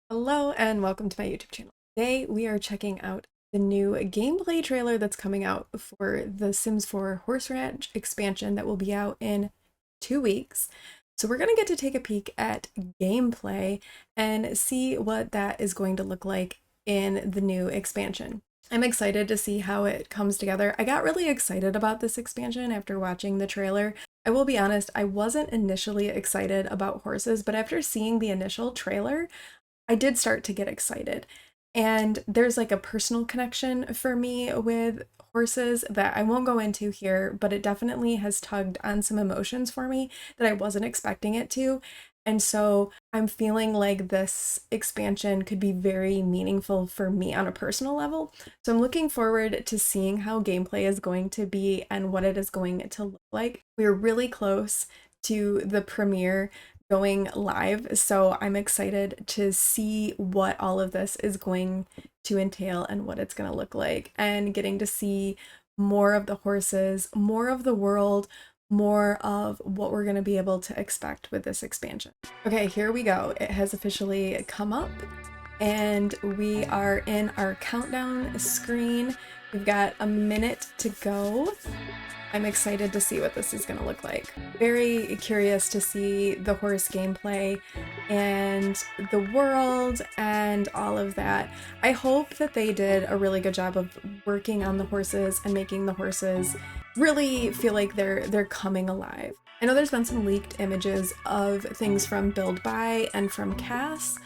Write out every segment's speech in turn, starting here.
Hello and welcome to my YouTube channel. Today we are checking out the new gameplay trailer that's coming out for the Sims 4 Horse Ranch expansion that will be out in 2 weeks. So we're going to get to take a peek at gameplay and see what that is going to look like in the new expansion. I'm excited to see how it comes together. I got really excited about this expansion after watching the trailer. I will be honest, I wasn't initially excited about horses, but after seeing the initial trailer, I did start to get excited. And there's like a personal connection for me with horses that I won't go into here, but it definitely has tugged on some emotions for me that I wasn't expecting it to. And so I'm feeling like this expansion could be very meaningful for me on a personal level. So I'm looking forward to seeing how gameplay is going to be and what it is going to look like. We're really close to the premiere going live, so I'm excited to see what all of this is going to entail and what it's going to look like, and getting to see more of the horses, more of the world, more of what we're going to be able to expect with this expansion. Okay, here we go. It has officially come up and we are in our countdown screen. We've got a minute to go. I'm excited to see what this is going to look like. Very curious to see the horse gameplay and the world and all of that. I hope that they did a really good job of working on the horses and making the horses really feel like they're coming alive. I know there's been some leaked images of things from Build By and from Cass.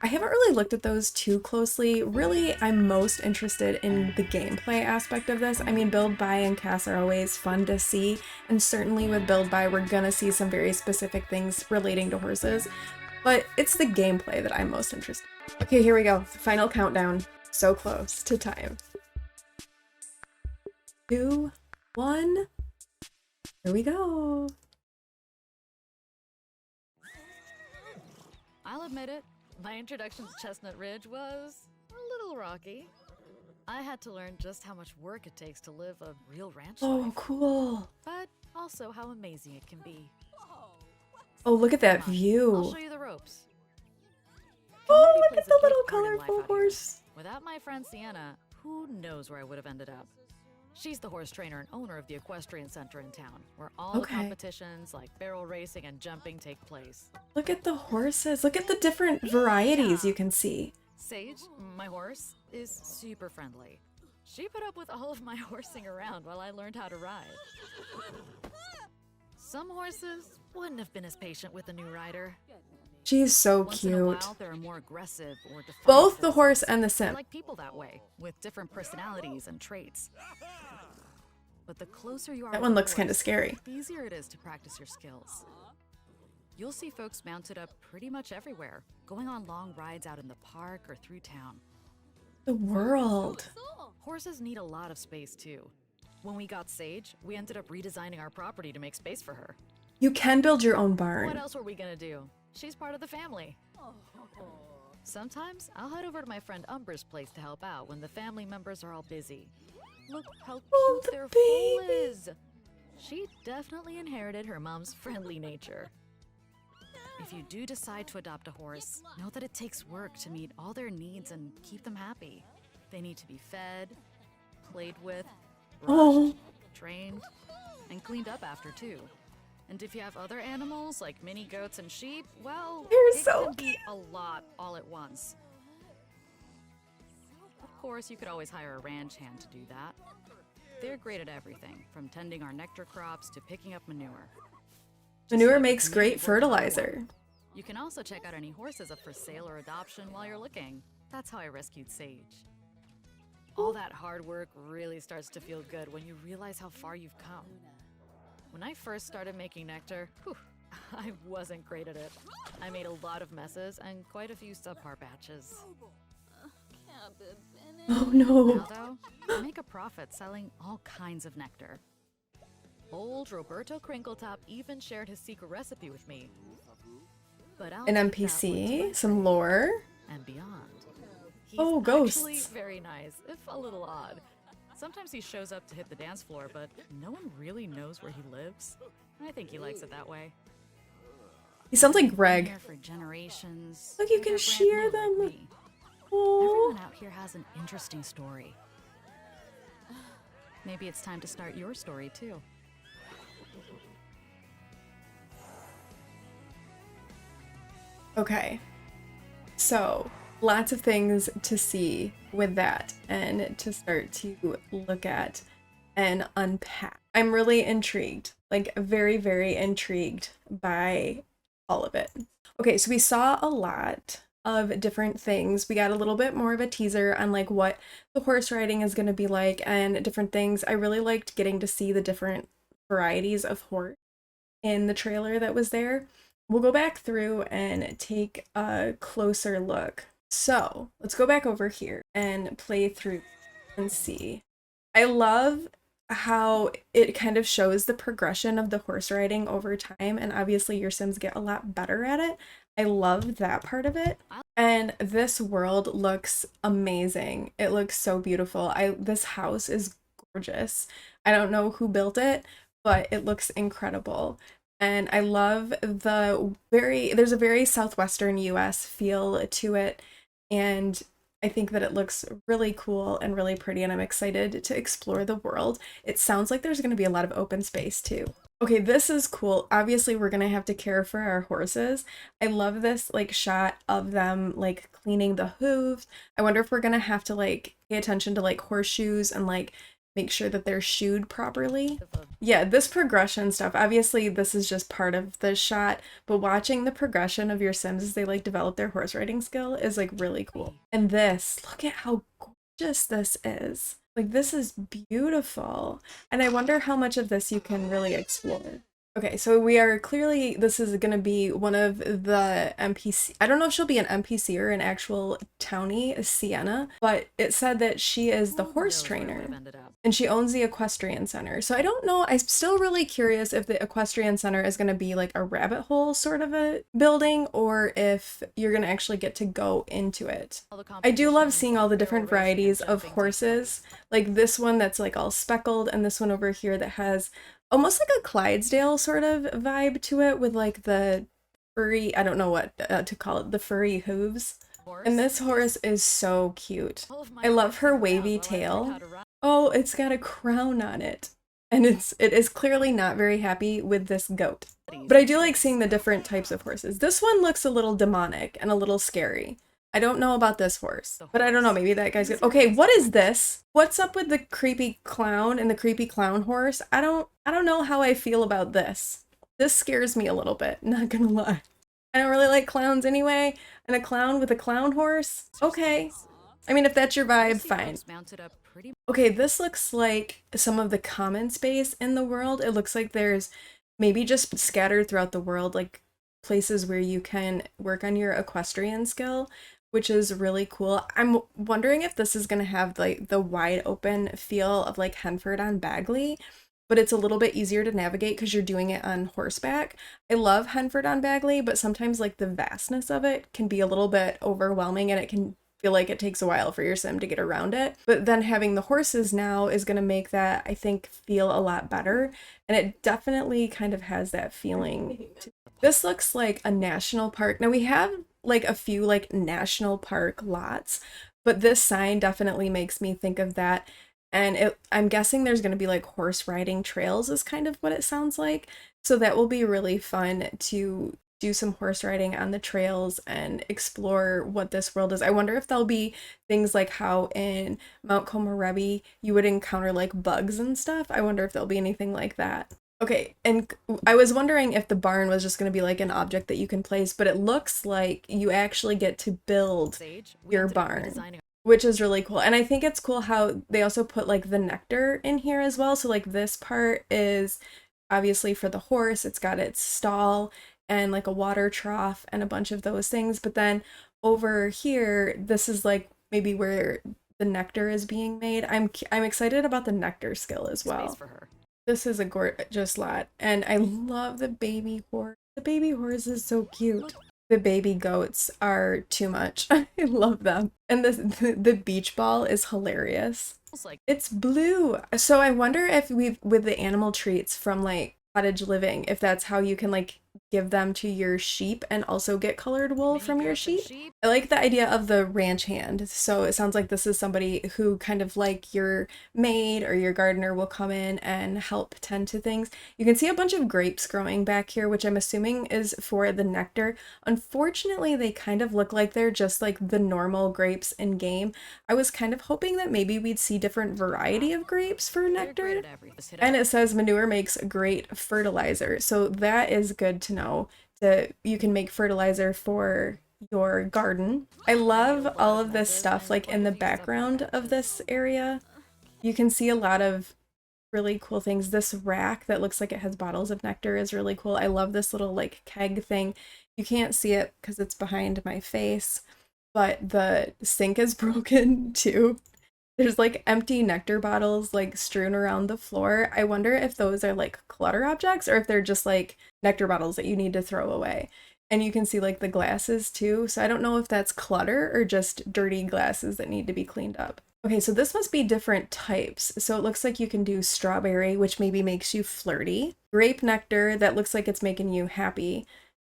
I haven't really looked at those too closely. Really, I'm most interested in the gameplay aspect of this. I mean, Build By and Cass are always fun to see, and certainly with Build By, we're gonna see some very specific things relating to horses, but it's the gameplay that I'm most interested in. Okay, here we go. Final countdown. So close to time. 2, 1. Here we go. I'll admit it, my introduction to Chestnut Ridge was a little rocky. I had to learn just how much work it takes to live a real ranch Oh, life, cool. but also how amazing it can be. Oh, look at that Come on, I'll view. show you the ropes. Oh, Community look plays at a the big little part in life colorful out here. horse. Without my friend Sienna, who knows where I would have ended up. She's the horse trainer and owner of the equestrian center in town, where all the Okay. competitions like barrel racing and jumping take place. Look at the horses. Look at the different varieties you can see. Sage, my horse, is super friendly. She put up with all of my horsing around while I learned how to ride. Some horses wouldn't have been as patient with a new rider. She's so Once in a cute. while, there are more aggressive or defiant Both the horse horses. and the They're sim. like people that way, with different personalities and traits. But the closer you are That with one a looks kind of horse, scary. the easier it is to practice your skills. You'll see folks mounted up pretty much everywhere, going on long rides out in the park or through town. The world. Horses need a lot of space too. When we got Sage, we ended up redesigning our property to make space for her. You can build your own What barn. else were we gonna do? She's part of the family. Sometimes I'll head over to my friend Umber's place to help out when the family members are all busy. Look how Oh, cute the their foal baby. is. She definitely inherited her mom's friendly nature. If you do decide to adopt a horse, know that it takes work to meet all their needs and keep them happy. They need to be fed, played with, brushed, Oh. trained, and cleaned up after too. And if you have other animals like mini goats and sheep, well, They're it so can be a lot all at once. Of course, you could always hire a ranch hand to do that. They're great at everything, from tending our nectar crops to picking up manure. Just Manure have a makes community great working on one. fertilizer. You can also check out any horses up for sale or adoption while you're looking. That's how I rescued Sage. All that hard work really starts to feel good when you realize how far you've come. When I first started making nectar, I wasn't great at it. I made a lot of messes and quite a few subpar batches. Oh no. Now though, I make a profit selling all kinds of nectar. Old Roberto Crinkletop even shared his secret recipe with me. But I'll An take that one to NPC, my some grave lore. and beyond. He's Oh, actually ghosts. very nice, if a little odd. Sometimes he shows up to hit the dance floor, but no one really knows where he lives. I think he likes it that way. He sounds like They've been Greg. here for generations. Look, you Or can they're brand shear new like them. me. Oh. Everyone out here has an interesting story. Maybe it's time to start your story too. Okay. So, lots of things to see with that and to start to look at and unpack. I'm really intrigued, like very, very intrigued by all of it. Okay, so we saw a lot of different things. We got a little bit more of a teaser on like what the horse riding is going to be like and different things. I really liked getting to see the different varieties of horse in the trailer that was there. We'll go back through and take a closer look. So let's go back over here and play through and see. I love how it kind of shows the progression of the horse riding over time, and obviously your Sims get a lot better at it. I love that part of it. And this world looks amazing. It looks so beautiful. This house is gorgeous. I don't know who built it, but it looks incredible. And I love there's a very southwestern US feel to it. And I think that it looks really cool and really pretty, and I'm excited to explore the world. It sounds like there's going to be a lot of open space too. Okay, this is cool. Obviously, we're going to have to care for our horses. I love this like shot of them like cleaning the hooves. I wonder if we're going to have to like pay attention to like horseshoes and like make sure that they're shoed properly. Yeah, this progression stuff, obviously this is just part of the shot, but watching the progression of your Sims as they like develop their horse riding skill is like really cool. And this, look at how gorgeous this is. Like this is beautiful. And I wonder how much of this you can really explore. Okay, so we are clearly, this is going to be one of the NPC. I don't know if she'll be an NPC or an actual townie, Sienna, but it said that she is the horse trainer and she owns the equestrian center. So I don't know. I'm still really curious if the equestrian center is going to be like a rabbit hole sort of a building or if you're going to actually get to go into it. I do love seeing all the different varieties of horses, like this one that's like all speckled and this one over here that has almost like a Clydesdale sort of vibe to it with like the furry, I don't know what to call it, the furry hooves. And this horse is so cute. I love her wavy tail. Oh, it's got a crown on it. And it is clearly not very happy with this goat. But I do like seeing the different types of horses. This one looks a little demonic and a little scary. I don't know about this horse, but I don't know, maybe that guy's good. Okay, what is this? What's up with the creepy clown and the creepy clown horse? I don't know how I feel about this. This scares me a little bit, not gonna lie. I don't really like clowns anyway, and a clown with a clown horse? Okay. I mean, if that's your vibe, fine. Okay, this looks like some of the common space in the world. It looks like there's maybe just scattered throughout the world, like places where you can work on your equestrian skill, which is really cool. I'm wondering if this is going to have like the wide open feel of like Henford on Bagley, but it's a little bit easier to navigate because you're doing it on horseback. I love Henford on Bagley, but sometimes like the vastness of it can be a little bit overwhelming and it can feel like it takes a while for your sim to get around it. But then having the horses now is going to make that, I think, feel a lot better. And it definitely kind of has that feeling. This looks like a national park. Now we have like a few like national park lots, but this sign definitely makes me think of that. And I'm guessing there's going to be like horse riding trails is kind of what it sounds like. So that will be really fun to do some horse riding on the trails and explore what this world is. I wonder if there'll be things like how in Mount Komorebi you would encounter like bugs and stuff. I wonder if there'll be anything like that. Okay, and I was wondering if the barn was just going to be like an object that you can place, but it looks like you actually get to build your barn, which is really cool. And I think it's cool how they also put like the nectar in here as well. So like this part is obviously for the horse, it's got its stall and like a water trough and a bunch of those things. But then over here, this is like maybe where the nectar is being made. I'm excited about the nectar skill as well. This is a gorgeous lot, and I love the baby horse. The baby horse is so cute. The baby goats are too much. I love them. And the beach ball is hilarious. It's blue. So I wonder if with the animal treats from like Cottage Living, if that's how you can like give them to your sheep and also get colored wool Mini from your goats and sheep. sheep. I like the idea of the ranch hand. So it sounds like this is somebody who kind of like your maid or your gardener will come in and help tend to things. You can see a bunch of grapes growing back here, which I'm assuming is for the nectar. Unfortunately, they kind of look like they're just like the normal grapes in game. I was kind of hoping that maybe we'd see different variety of grapes for They're nectar. great at everything. And it says manure makes great fertilizer. So that is good to know that you can make fertilizer for your garden. I love all of this stuff like in the background of this area. You can see a lot of really cool things. This rack that looks like it has bottles of nectar is really cool. I love this little like keg thing. You can't see it because it's behind my face, but the sink is broken too. There's like empty nectar bottles like strewn around the floor. I wonder if those are like clutter objects or if they're just like nectar bottles that you need to throw away. And you can see like the glasses too. So I don't know if that's clutter or just dirty glasses that need to be cleaned up. Okay, so this must be different types. So it looks like you can do strawberry, which maybe makes you flirty. Grape nectar, that looks like it's making you happy.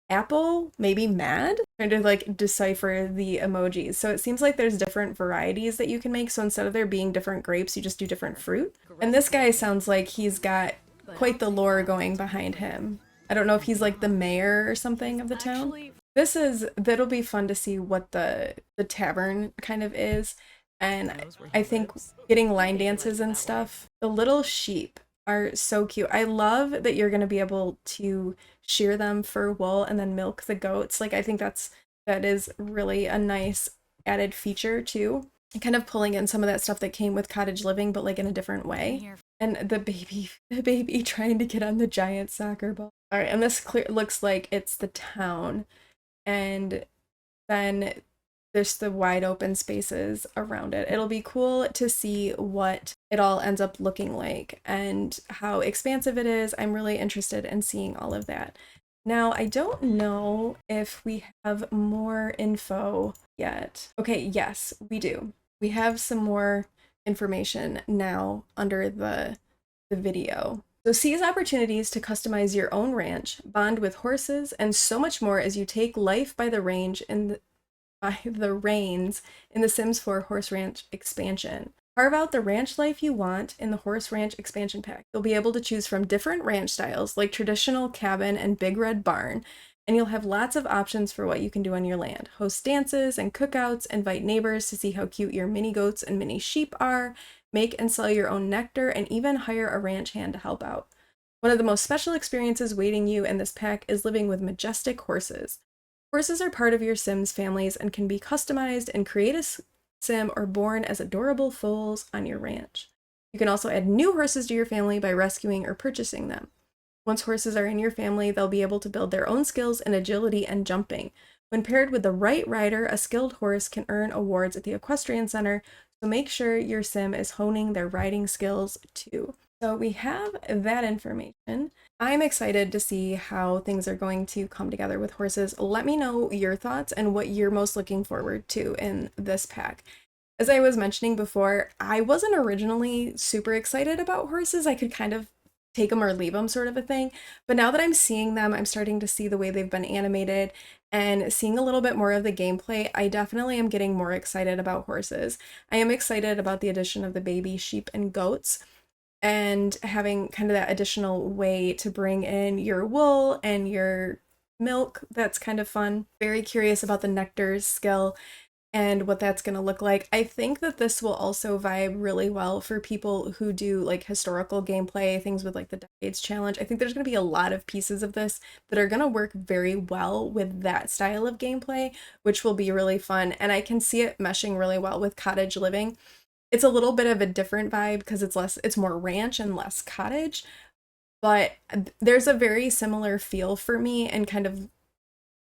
Apple, maybe mad? Trying to like decipher the emojis. So it seems like there's different varieties that you can make. So instead of there being different grapes, you just do different fruit. And this guy sounds like he's got quite the lore going behind him. I don't know if he's like the mayor or something of the town. That'll be fun to see what the tavern kind of is. And I think getting line dances and stuff. The little sheep are so cute. I love that you're going to be able to shear them for wool and then milk the goats. Like I think that is really a nice added feature too. And kind of pulling in some of that stuff that came with cottage living, but like in a different way. And the baby trying to get on the giant soccer ball. All right, and this looks like it's the town. And then there's the wide open spaces around it. It'll be cool to see what it all ends up looking like and how expansive it is. I'm really interested in seeing all of that. Now, I don't know if we have more info yet. Okay, yes, we do. We have some more information now under the video. So seize opportunities to customize your own ranch, bond with horses, and so much more as you take life by the reins in the Sims 4 Horse Ranch expansion. Carve out the ranch life you want in the Horse Ranch expansion pack. You'll be able to choose from different ranch styles like traditional cabin and big red barn, and you'll have lots of options for what you can do on your land. Host dances and cookouts, invite neighbors to see how cute your mini goats and mini sheep are, make and sell your own nectar, and even hire a ranch hand to help out. One of the most special experiences waiting you in this pack is living with majestic horses. Horses are part of your Sims families and can be customized and create a sim or born as adorable foals on your ranch. You can also add new horses to your family by rescuing or purchasing them. Once horses are in your family, they'll be able to build their own skills in agility and jumping. When paired with the right rider, a skilled horse can earn awards at the Equestrian Center, so make sure your sim is honing their riding skills too. So we have that information. I'm excited to see how things are going to come together with horses. Let me know your thoughts and what you're most looking forward to in this pack. As I was mentioning before, I wasn't originally super excited about horses. I could kind of take them or leave them sort of a thing. But now that I'm seeing them, I'm starting to see the way they've been animated and seeing a little bit more of the gameplay. I definitely am getting more excited about horses. I am excited about the addition of the baby sheep and goats, and having kind of that additional way to bring in your wool and your milk. That's kind of fun. Very curious about the nectar skill and what that's going to look like. I think that this will also vibe really well for people who do like historical gameplay, things with like the Decades Challenge. I think there's going to be a lot of pieces of this that are going to work very well with that style of gameplay, which will be really fun. And I can see it meshing really well with cottage living. It's a little bit of a different vibe because it's more ranch and less cottage, but there's a very similar feel for me and kind of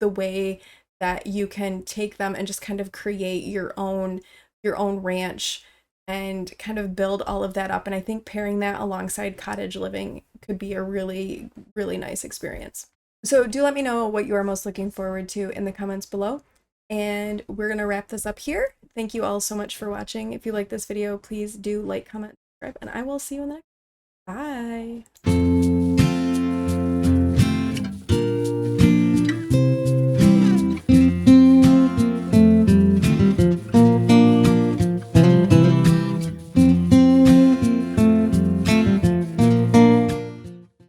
the way that you can take them and just kind of create your own ranch and kind of build all of that up. And I think pairing that alongside cottage living could be a really, really nice experience. So do let me know what you are most looking forward to in the comments below. And we're going to wrap this up here. Thank you all so much for watching. If you like this video, please do like, comment, subscribe, and I will see you in the next. Bye.